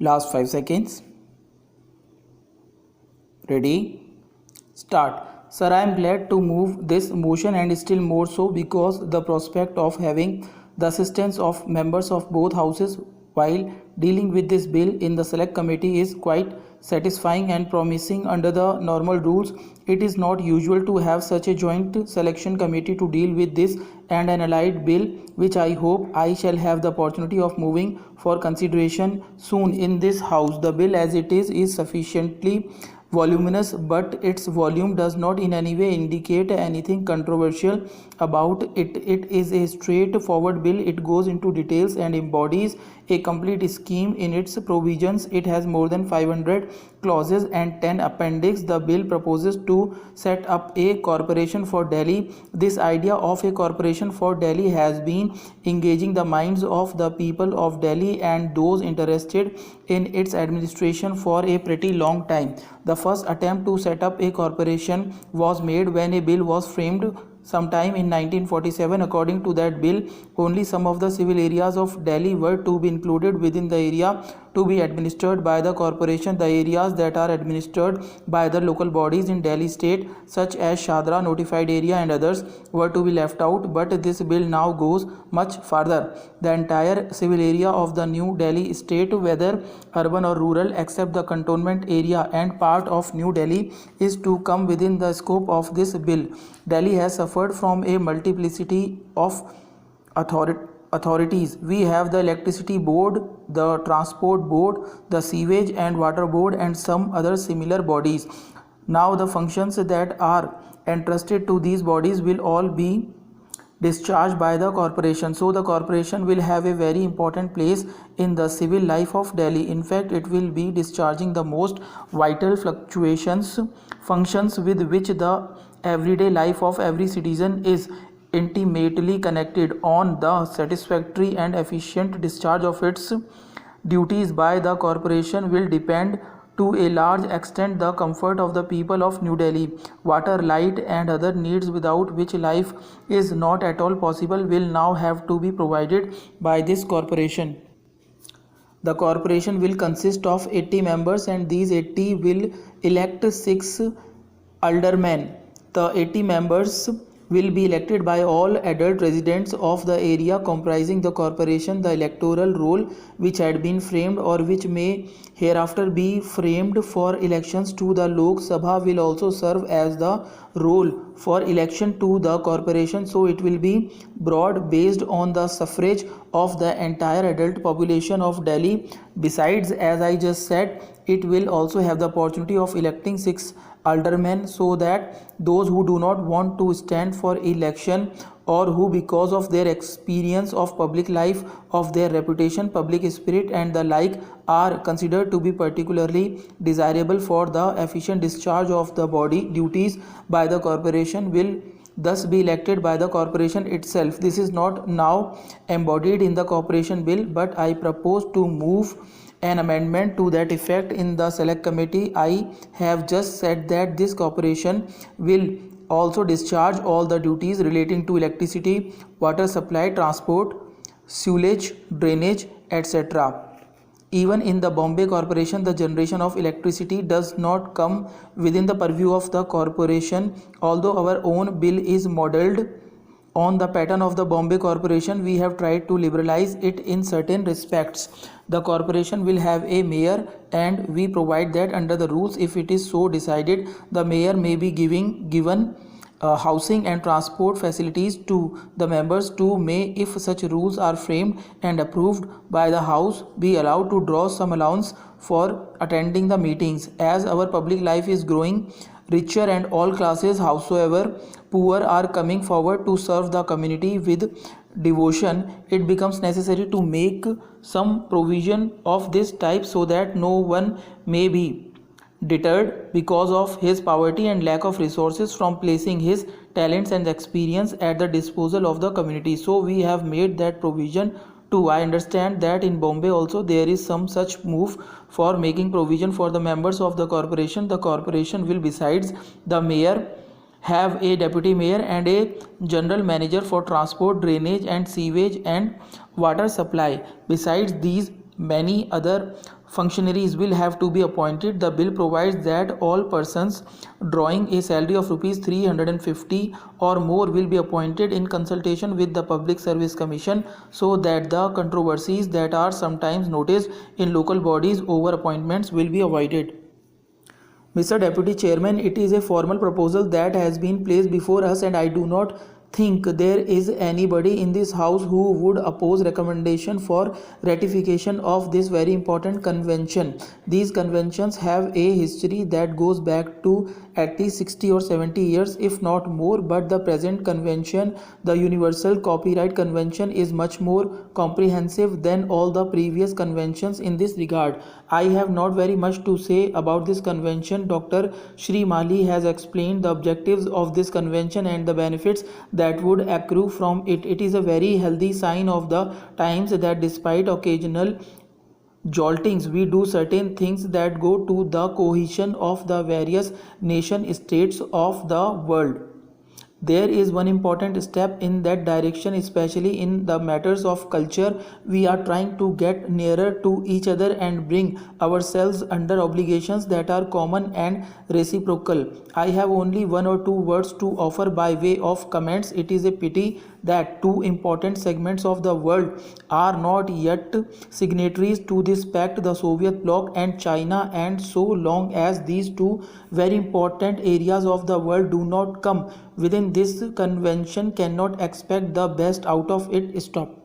Last 5 seconds. Ready? Start. Sir, I am glad to move this motion and still more so because the prospect of having the assistance of members of both houses while dealing with this bill in the select committee is quite satisfying and promising. Under the normal rules, it is not usual to have such a joint selection committee to deal with this and an allied bill, which I hope I shall have the opportunity of moving for consideration soon in this house. The bill as it is sufficiently voluminous, but its volume does not in any way indicate anything controversial about it. It is a straightforward bill. It goes into details and embodies a complete scheme in its provisions. It has more than 500 clauses and 10 appendix. The bill proposes to set up a corporation for Delhi. This idea of a corporation for Delhi has been engaging the minds of the people of Delhi and those interested in its administration for a pretty long time. The first attempt to set up a corporation was made when a bill was framed sometime in 1947. According to that bill, only some of the civil areas of Delhi were to be included within the area to be administered by the corporation. The areas that are administered by the local bodies in Delhi state, such as Shadra, notified area and others, were to be left out. But this bill now goes much further. The entire civil area of the new Delhi state, whether urban or rural, except the cantonment area and part of New Delhi, is to come within the scope of this bill. Delhi has suffered from a multiplicity of authorities. We have the electricity board, the transport board, the sewage and water board, and some other similar bodies. Now the functions that are entrusted to these bodies will all be discharged by the corporation. So the corporation will have a very important place in the civil life of Delhi. In fact, it will be discharging the most vital functions with which the everyday life of every citizen is intimately connected. On the satisfactory and efficient discharge of its duties by the corporation will depend to a large extent the comfort of the people of New Delhi. Water, light and other needs without which life is not at all possible will now have to be provided by this corporation. The corporation will consist of 80 members and these 80 will elect 6 aldermen. The 80 members will be elected by all adult residents of the area comprising the corporation. The electoral roll which had been framed or which may hereafter be framed for elections to the Lok Sabha will also serve as the roll for election to the corporation. So it will be broad based on the suffrage of the entire adult population of Delhi. Besides, as I just said, it will also have the opportunity of electing 6 aldermen, so that those who do not want to stand for election or who because of their experience of public life, of their reputation, public spirit and the like are considered to be particularly desirable for the efficient discharge of the body duties by the corporation will thus be elected by the corporation itself. This is not now embodied in the corporation bill, but I propose to move an amendment to that effect in the select committee. I have just said that this corporation will also discharge all the duties relating to electricity, water supply, transport, sewage, drainage, etc. Even in the Bombay Corporation, the generation of electricity does not come within the purview of the corporation. Although our own bill is modelled on the pattern of the Bombay Corporation, we have tried to liberalize it in certain respects. The corporation will have a mayor and we provide that under the rules, if it is so decided, the mayor may be given housing and transport facilities to the members to may, if such rules are framed and approved by the house, be allowed to draw some allowance for attending the meetings. As our public life is growing richer and all classes, howsoever poor, are coming forward to serve the community with devotion, it becomes necessary to make some provision of this type so that no one may be deterred because of his poverty and lack of resources from placing his talents and experience at the disposal of the community. So we have made that provision too. I understand that in Bombay also there is some such move for making provision for the members of the corporation. The corporation will, besides the mayor, have a deputy mayor and a general manager for transport, drainage and sewage and water supply. Besides these, many other functionaries will have to be appointed. The bill provides that all persons drawing a salary of rupees 350 or more will be appointed in consultation with the Public Service Commission, so that the controversies that are sometimes noticed in local bodies over appointments will be avoided. Mr. Deputy Chairman, it is a formal proposal that has been placed before us, and I do not think there is anybody in this house who would oppose recommendation for ratification of this very important convention. These conventions have a history that goes back to at least 60 or 70 years, if not more, but the present convention, the Universal Copyright Convention, is much more comprehensive than all the previous conventions in this regard. I have not very much to say about this convention. Dr. Shri Mali has explained the objectives of this convention and the benefits that would accrue from it. It is a very healthy sign of the times that despite occasional joltings, we do certain things that go to the cohesion of the various nation states of the world. There is one important step in that direction, especially in the matters of culture. We are trying to get nearer to each other and bring ourselves under obligations that are common and reciprocal. I have only one or two words to offer by way of comments. It is a pity that two important segments of the world are not yet signatories to this pact, the Soviet bloc and China, and so long as these two very important areas of the world do not come within this convention, cannot expect the best out of it. Stop.